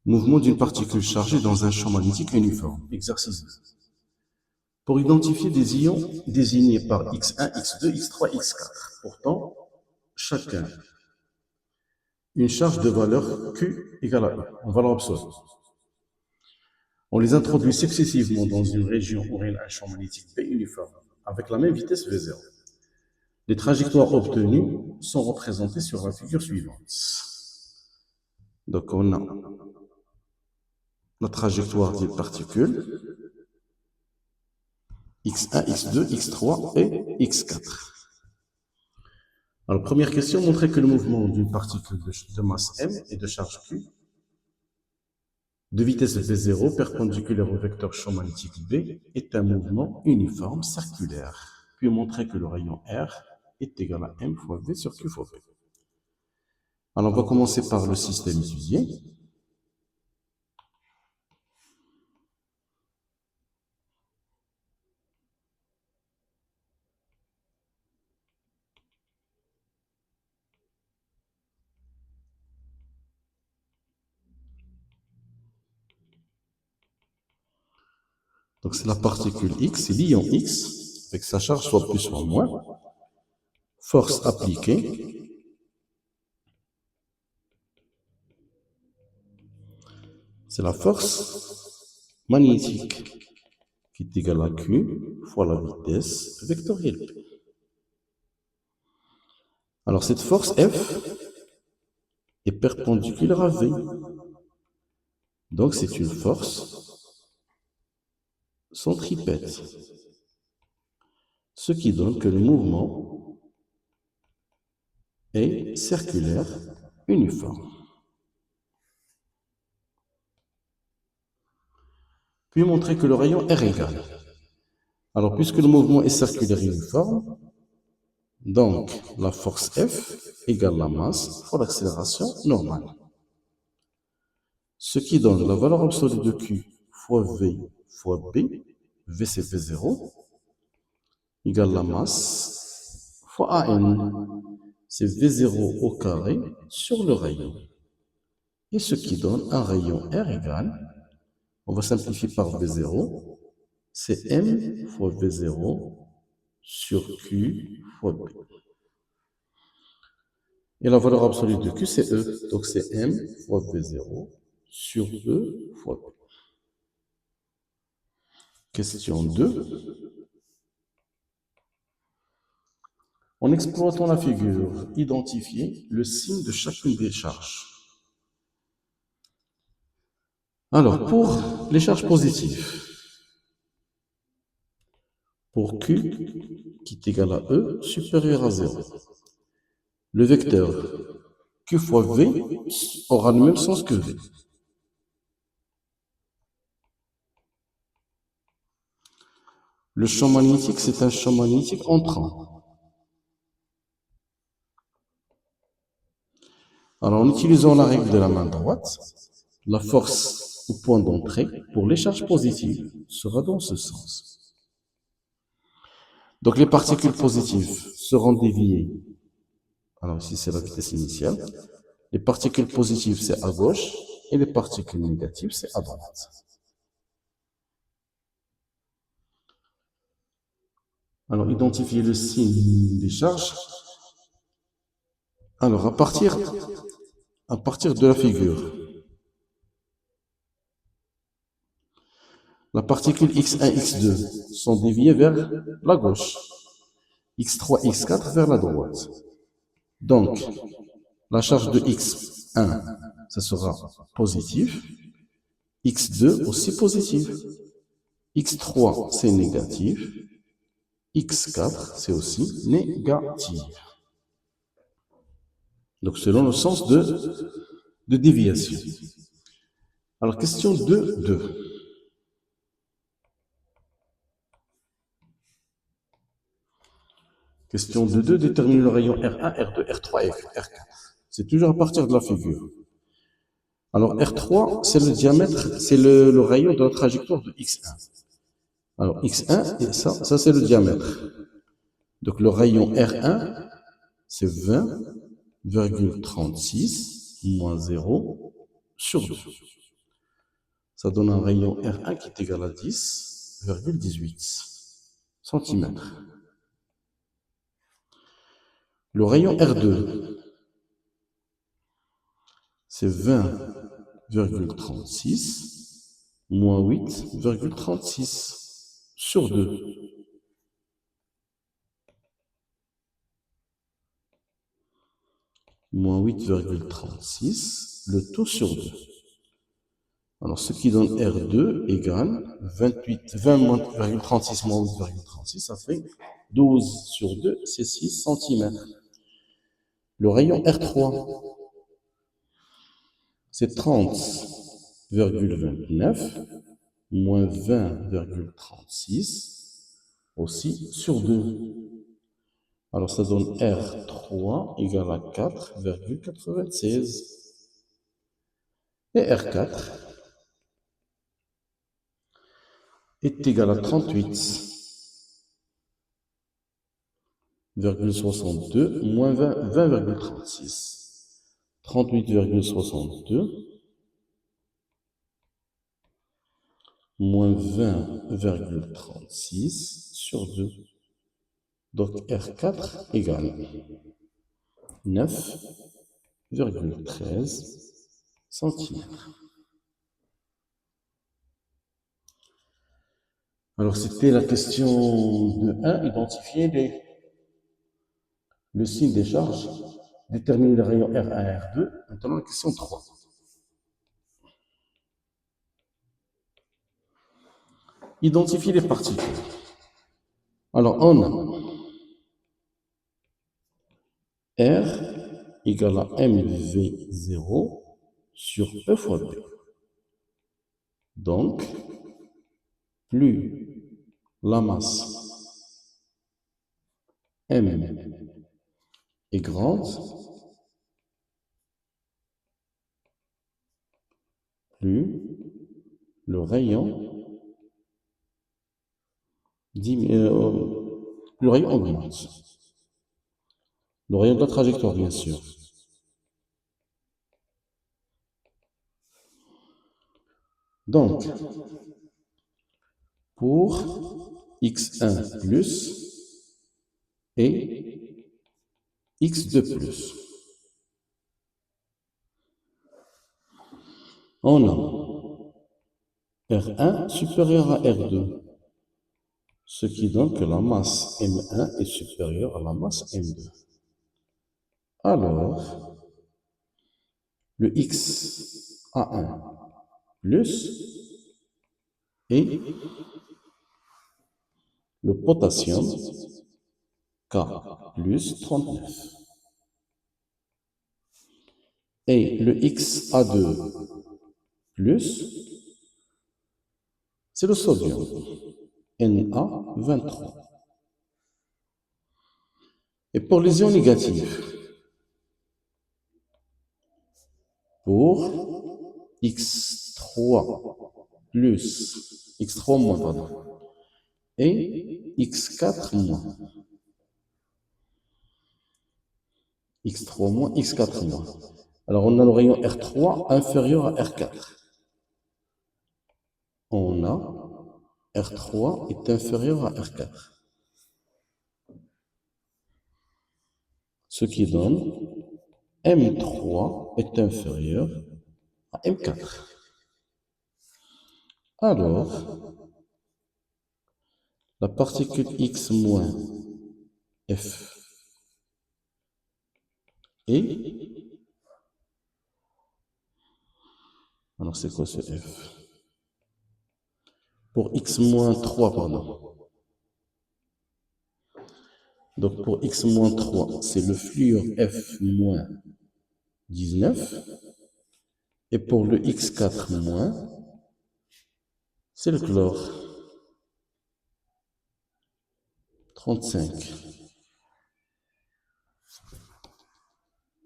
Mouvement d'une particule chargée dans un champ magnétique uniforme. Exercice 2. Pour identifier des ions désignés par X1, X2, X3, X4, portant chacun une charge de valeur Q égale à E, en valeur absolue. On les introduit successivement dans une région où règne un champ magnétique B uniforme, avec la même vitesse V0. Les trajectoires obtenues sont représentées sur la figure suivante. Donc, on a la trajectoire des particules X1, X2, X3 et X4. Alors, première question, montrer que le mouvement d'une particule de masse M et de charge Q de vitesse V0 perpendiculaire au vecteur champ magnétique B est un mouvement uniforme circulaire. Puis montrer que le rayon R est égal à M fois V sur Q fois V. Alors, on va commencer par le système étudié. Donc, c'est la particule X, c'est l'ion X, avec sa charge soit plus soit moins. Force appliquée. C'est la force magnétique qui est égale à Q fois la vitesse vectorielle P. Alors, cette force F est perpendiculaire à V. Donc, c'est une force centripète. Ce qui donne que le mouvement est circulaire uniforme. Puis montrer que le rayon R égal. Alors, puisque le mouvement est circulaire uniforme, donc la force F égale la masse fois l'accélération normale. Ce qui donne la valeur absolue de Q fois V fois B, V c'est V0, égale la masse fois AN. C'est V0 au carré sur le rayon. Et ce qui donne un rayon R égal, on va simplifier par V0, c'est M fois V0 sur Q fois B. Et la valeur absolue de Q, c'est E. Donc, c'est M fois V0 sur E fois B. Question 2. En exploitant la figure, identifiez le signe de chacune des charges. Alors, pour les charges positives, pour Q qui est égal à E supérieur à 0, le vecteur Q fois V aura le même sens que V. Le champ magnétique, c'est un champ magnétique entrant. Alors, en utilisant la règle de la main droite, la force au point d'entrée pour les charges positives sera dans ce sens. Donc, les particules positives seront déviées. Alors, ici, c'est la vitesse initiale. Les particules positives, c'est à gauche, et les particules négatives, c'est à droite. Alors, identifier le signe des charges. Alors, à partir de la figure, la particule X1, X2 sont déviées vers la gauche, X3, X4 vers la droite. Donc, la charge de X1, ça sera positif, X2 aussi positif, X3 c'est négatif, X4 c'est aussi négatif. Donc, selon le sens de déviation. Alors, question 2. Question 2. Détermine le rayon R1, R2, R3 et R4. C'est toujours à partir de la figure. Alors, R3, c'est le diamètre, c'est le rayon de la trajectoire de X1. Alors, X1, et ça c'est le diamètre. Donc, le rayon R1, c'est 20,36 moins 0 sur 2. Ça donne un rayon R1 qui est égal à 10,18 cm. Le rayon R2, c'est 20,36 moins 8,36 sur 2. Moins 8,36, le tout sur 2. Alors, ce qui donne R2 égale 20,36 moins 8,36, ça fait 12 sur 2, c'est 6 cm. Le rayon R3, c'est 30,29 moins 20,36, aussi sur 2. Alors, ça donne R3 égale à 4,96. Et R4 est égal à 38,62 moins 20,36. 38,62 moins 20,36 sur 2. Donc R4 égale 9,13 cm. Alors c'était la question de 1, identifier le signe des charges, déterminer le rayon R1 et R2. Maintenant la question 3. Identifier les particules. Alors on a R égale à mv0 sur E fois B. Donc, plus la masse M est grande, plus le rayon augmente. Le rayon de la trajectoire, bien sûr. Donc, pour x1 plus et x2 plus, on a R1 supérieur à R2, ce qui donne que la masse M1 est supérieure à la masse M2. Alors, le XA1 plus et le potassium K plus 39. Et le XA2 plus, c'est le sodium, Na23. Et pour les ions négatifs, pour X3 plus, X3 moins, pardon, et X4 moins. X3 moins, X4 moins. Alors on a le rayon R3 inférieur à R4. On a R3 est inférieur à R4. Ce qui donne M3 est inférieur à M4. Alors, la particule X moins F est... Alors c'est quoi ce F? Pour X moins 3, pardon. Donc pour X moins 3, c'est le fluor F moins 19. Et pour le X4 moins, c'est le chlore 35.